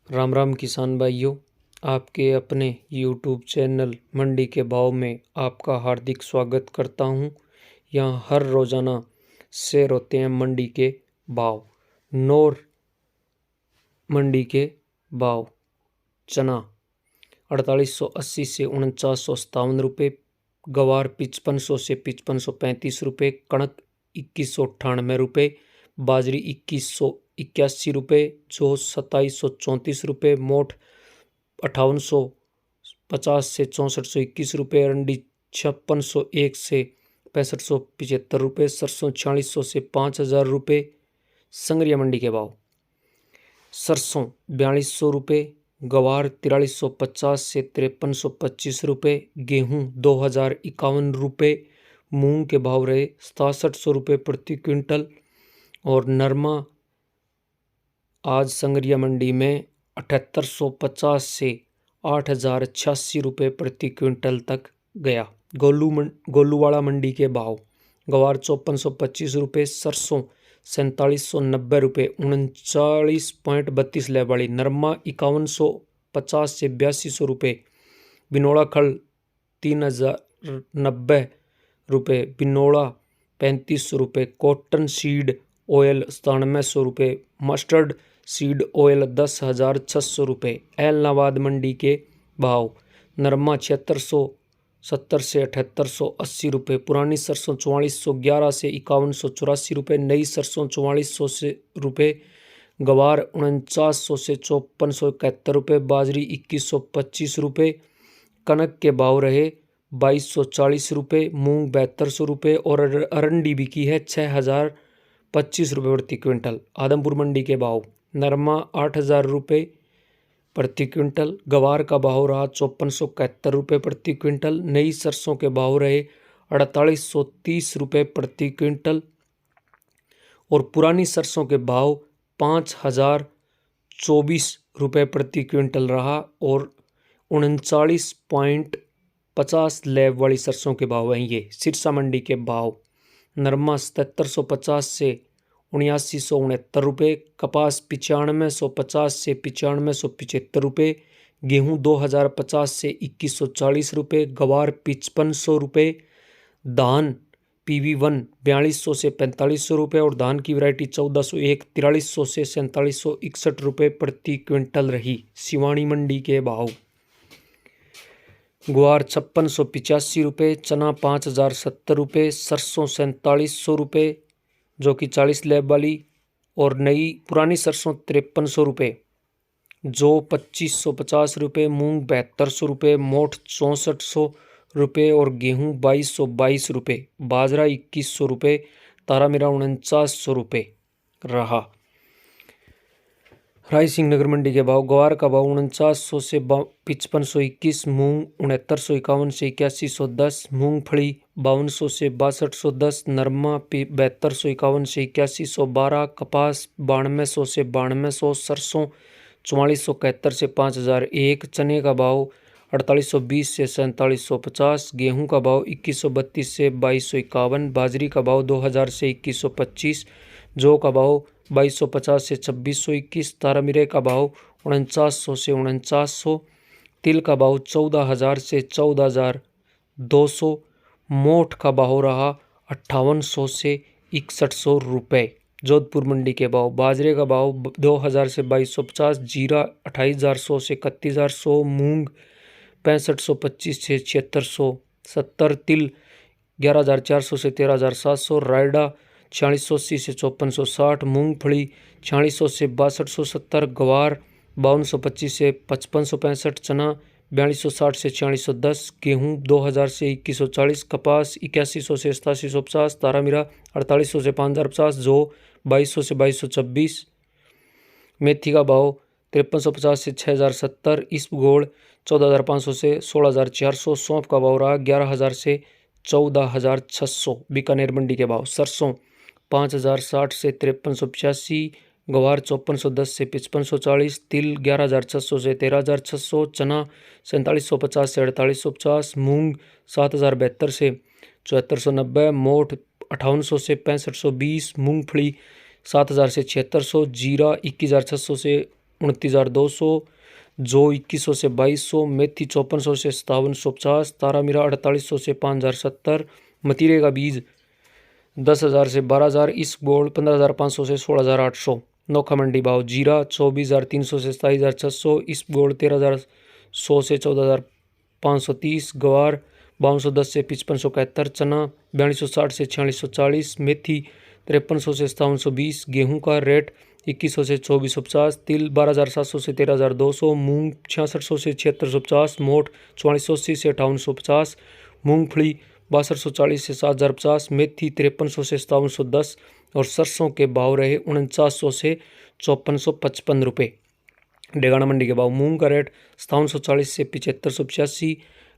राम राम किसान भाइयों, आपके अपने YouTube चैनल मंडी के भाव में आपका हार्दिक स्वागत करता हूं। यहाँ हर रोज़ाना शेयर होते हैं मंडी के भाव। नौर मंडी के भाव: चना 4880 से 4957 रुपये, गवार 5500 से 5535 रुपये, कणक 2198 रुपये, बाजरी 2181 रुपये, जौ 2734 रुपये, मोठ 5850 से 6421 रुपये, अरंडी 5601 से 6575 रुपये, सरसों 4600 से 5000 रुपये। संगरिया मंडी के भाव: सरसों 4200 रुपये, गवार 4350 से 5325 रुपये, गेहूँ 2051 रुपये, मूंग के भाव रहे 6700 रुपये प्रति क्विंटल। और नरमा आज संगरिया मंडी में 7850 से 8086 रुपये प्रति क्विंटल तक गया। गोलूवाड़ा मंडी के भाव: गवार 5425 रुपये, सरसों 4790 रुपये 39.32 लेबाड़ी, नरमा 5150 से 8200 रुपये, बिनोड़ा खल 3090 रुपये, बिनोड़ा 3500 रुपये, कॉटन सीड ऑयल 9700 रुपये, मस्टर्ड सीड ऑयल 10,600 रुपये। एलनाबाद मंडी के भाव: नरमा 7670 से 7880 रुपये, पुरानी सरसों 4411 से 5184 रुपये, नई सरसों 4400 से रुपये, गवार 4900 से 5471 रुपये, बाजरी 2125 रुपये, कनक के भाव रहे 2240 रुपये, मूंग 7200 रुपये और अरंडी बिकी है 6025 रुपये प्रति क्विंटल। आदमपुर मंडी के भाव: नरमा 8000 रुपये प्रति क्विंटल, गवार का भाव रहा 5471 रुपये प्रति क्विंटल, नई सरसों के भाव रहे 4830 रुपये प्रति क्विंटल और पुरानी सरसों के भाव 5024 रुपये प्रति क्विंटल रहा और 39.50 लैब वाली सरसों के भाव हैं ये। सिरसा मंडी के भाव: नरमा 7750 से 7969 रुपये, कपास 9550 से 9575 रुपये, गेहूँ 2050 से 2140 रुपये, गवार 5500 रुपये, धान PV1 4200 से 4500 रुपये और धान की वैरायटी 1401 4300 से 4761 रुपये प्रति क्विंटल रही। सिवानी मंडी के भाव: ग्वार 5685 रुपये, चना 5070 रुपये, सरसों 4700 रुपये जो कि 40 लैब वाली और नई पुरानी सरसों 5300 रुपये, जौ 2550 रुपये, मूंग 7200 रुपये, मोठ 6400 रुपये और गेहूं 2222 रुपये, बाजरा 2100 रुपये, तारामीरा 4900 रुपये रहा। रायसिंह नगर मंडी के भाव: गवार का भाव 4900 से 5521, मूंग 6951 से 8110, मूंगफली 5200 से 6210, नरमा 7251 से 8112, कपास 9200 से 9200, सरसों 4471 से 5001, चने का भाव 4820 से 4750, गेहूं का भाव 2132 से 2251, बाजरी का भाव 2000 से 2125, जौ का भाव 2250 से 2621, तारामीरे का भाव 4900 से 4900, तिल का भाव 14000 से 14200, मोठ का भाव रहा 5800 से 6100 रुपये। जोधपुर मंडी के भाव: बाजरे का भाव 2000 से 2250, जीरा 28100 से 31100, मूंग 6525 से 7670, तिल 11400 से 13700, रायडा 4680 से 5460, मूंगफली 4600 से 6270, गवार 5225 से 5565, चना 4260 से 4610, गेहूँ 2000 से 2140, कपास 8100 से 8750, तारामीरा 4800 से 5050, जौ 2200 से 2226, मेथी का भाव 5350 से 6070, इसबगोल 14500 से 16400, सौंफ का भाव रहा 11000 से 14600। बीकानेर मंडी के भाव: सरसों 5060 से 5385, गवार 5410 से 5540, तिल 11600 से 13600, चना 4750 से 4850, मूंग 7072 से 7490, मोठ 5800 से 6520, मूंगफली 7000 से 7600, जीरा 21600 से 29,200, जौ 2,100 से 2,200, मेथी 5,400 से 5,750, तारा मीरा 4,800 से 5,070, मतीरे का बीज 10,000 से 12,000, इसबगोल 15,500 से 16,800। नोखा मंडी भाव जीरा 24,300 से 27,600, इसबगोल 13,100 से 14,530, गवार 5,210 से 5,571, चना 4,260 से 4,640, मेथी 5,300 से 5,720, गेहूं का रेट 2,100 से 2,450, तिल 12,700 से 13,200, मूंग 6,600 से 7,650, मोठ 4,480 से 5,850, मूंगफली 6,240 से 7,050, मेथी 5,300 से 5,710 और सरसों के भाव रहे 4900 से 5,455 रुपये। डेगाना मंडी के भाव मूंग का रेट 5,740 से 7,585,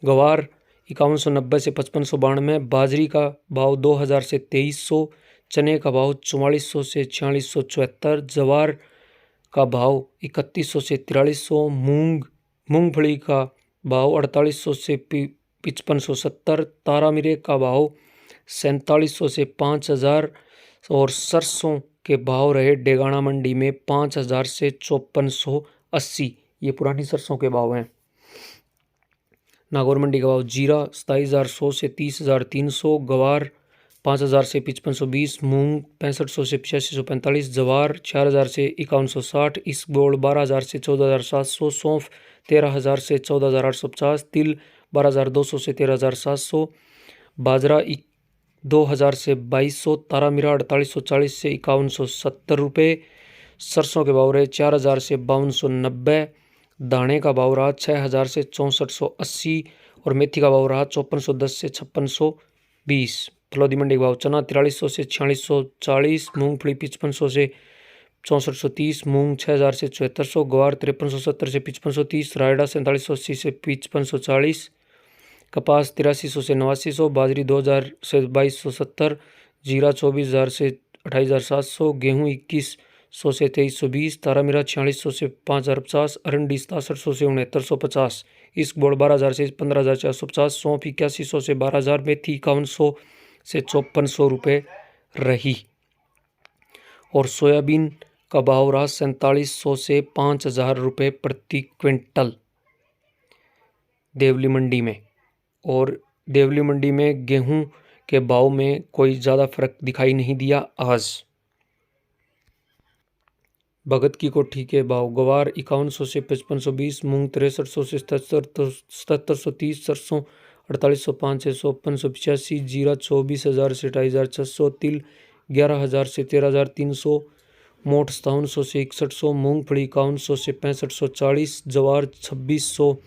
गवार 5,190 से 5,592, बाजरी का भाव 2,000 से 2,300, चने का भाव 4400 से 4674, जवार का भाव 3100 से 4300, मूंगफली का भाव 4800 से 5570, तारा मिरे का भाव 4700 से 5,000 और सरसों के भाव रहे डेगाना मंडी में 5,000 से 5,480। ये पुरानी सरसों के भाव हैं। नागौर मंडी का भाव जीरा 27,100 से 30,300, गवार 5,000 से 5,520, मूंग 6500 से 8545, जवार 4,000 से 5,160, इसबगोल 12,000 से 14,700, सौंफ 13,000 से 14,850, तिल 12,200 से 13,700, बाजरा 2,000 से 2,200, तारा मीरा 4,840 से 5,170 रुपये। सरसों के भाव रहे 4,000 से 5,290, दाने का भाव रहा 6,000 से 6,480 और मेथी का भाव रहा 5,410 से 5,620। फलोदी मंडी का भाव चना 4,300 से 4,640, मूंगफली 5,500 से 6,430, मूंग 6,000 से 7,400, ग्वार 5,370 से 5,530, रायडा 4,780 से 5,540, कपास 8,300 से 8,900, बाजरी 2,000 से 2,270, जीरा 24,000 से 28,700, गेहूँ 2,100 से 2,320, तारा मीरा 4,600 से 5,050, अरंडी 6700 से 6,950, इसबगोल 12,000 से 15,450, सौंफ 8,100 से 12,000, मेथी 5,100 से 5,400 रुपये रही और सोयाबीन का भाव रहा 4,700 से 5,000 रुपये प्रति क्विंटल देवली मंडी में। और देवली मंडी में गेहूं के भाव में कोई ज़्यादा फर्क दिखाई नहीं दिया आज। भगत की कोठी के भाव गवार 5,100 से 5,520, मूंग 6,300 से 7,730, सरसों 4,805 से 5,585, जीरा 24,000 से 2,600, तिल 11,000 से 13,300, मोठ 5,700 से 6,100, मूंगफली 5,100 से 6,540, जवार 2,600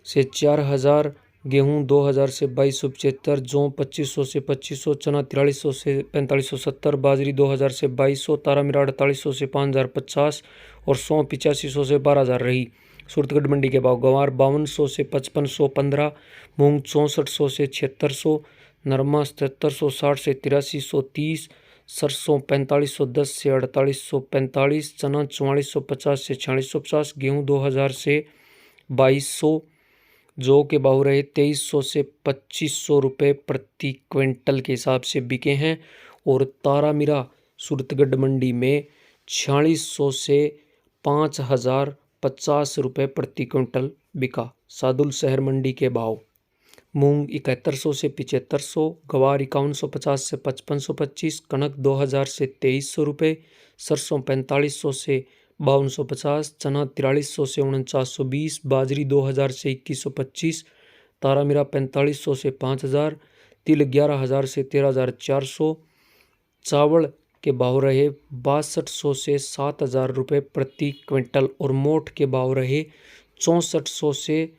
से 4,000, गेहूं 2,000 से 2,275, जौ 2,500 से 2,500, चना 4,300 से 4,570, बाजरी 2,000 से 2,200, तारा मीरा 4,800 से 5,050 और सौंफ 8,500 से 12,000 रही। सूरतगढ़ मंडी के भाव गंवार 5,200 से 5,515, मूंग 6400 से 7600, नरमा 7,760 से 8,330, सरसों 4,510 से 4,845, चना 4,450 से 4,650, गेहूँ 2,000 से 2,200, जौ के भाव रहे 2,300 से 2,500 रुपये प्रति क्विंटल के हिसाब से बिके हैं और तारा मीरा सूरतगढ़ मंडी में 4,600 से 5,050 रुपये प्रति क्विंटल बिका। सादुल शहर मंडी के भाव मूंग 7,100 से 7,500, गवार 5,150 से 5,525, कनक 2,000 से 2,300 रुपये, सरसों 4,500 से 5,250, चना 4,300 से 4,920, बाजरी 2,000 से 2,125, तारा मीरा 4,500 से 5,000, तिल 11,000 से 13,400, चावल के भाव रहे 6,200 से 7,000 रुपये प्रति क्विंटल और मोठ के भाव रहे 6,400 से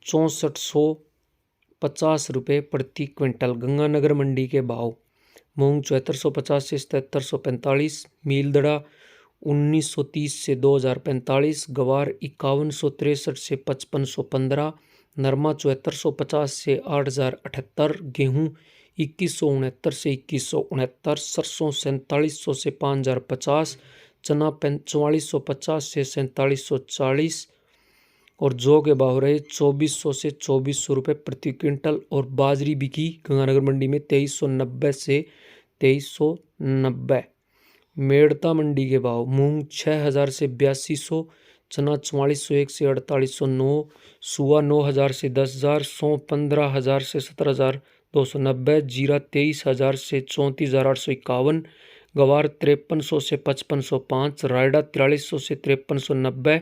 6,450 रुपये प्रति क्विंटल। गंगानगर मंडी के भाव मूंग 7,450 से 7,745, मीलदड़ा 1,930 से 2,045, गवार 5,163 से 5,515, नरमा 7,450 से 8,078, गेहूँ 2,169 से 2,169, सरसों 4,700 से 5,050, चना 4,450 से 4,740 और जौ के भाव रहे 2,400 से 2,400 रुपये प्रति क्विंटल और बाजरी बिकी गंगानगर मंडी में 2,390 से 2,390। मेड़ता मंडी के भाव मूंग 6,000 से 8200, चना 4401 से 4809, सुआ 9,000 से 10,000, सौंफ 15,000 से 17,290, जीरा 23,000 से 34,851, गवार 5300 से 5505, रायडा 4300 से 5390,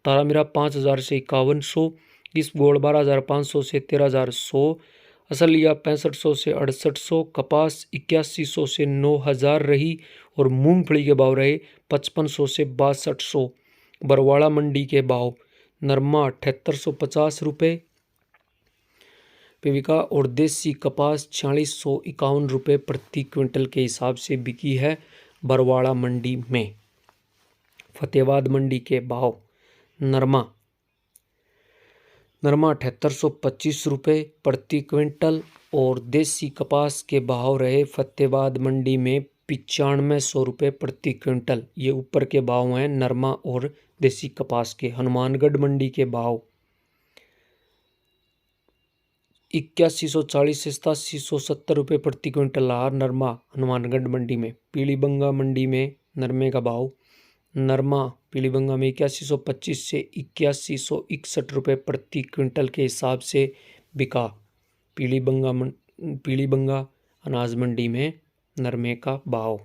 तारामीरा 5,000 से 5100, इसबगोल 12,500 से 13,100, असलिया 6500 से 6800, कपास 8100 से 9,000 रही और मूंगफली के भाव रहे 5500 से 6200। बरवाड़ा मंडी के भाव नरमा 7850 रुपये पे बिका और देसी कपास 4651 रुपये प्रति क्विंटल के हिसाब से बिकी है बरवाड़ा मंडी में। फतेहाबाद मंडी के भाव नरमा 7825 रुपये प्रति क्विंटल और देसी कपास के भाव रहे फतेहाबाद मंडी में 9500 रुपये प्रति क्विंटल। ये ऊपर के भाव हैं नरमा और देसी कपास के। हनुमानगढ़ मंडी के भाव 8140 से 8770 रुपये प्रति क्विंटल हार नरमा हनुमानगढ़ मंडी में। पीलीबंगा मंडी में नरमे का भाव नरमा पीलीबंगा में 8125 से 8161 रुपये प्रति क्विंटल के हिसाब से बिका। पीलीबंगा अनाज मंडी में नरमे का भाव।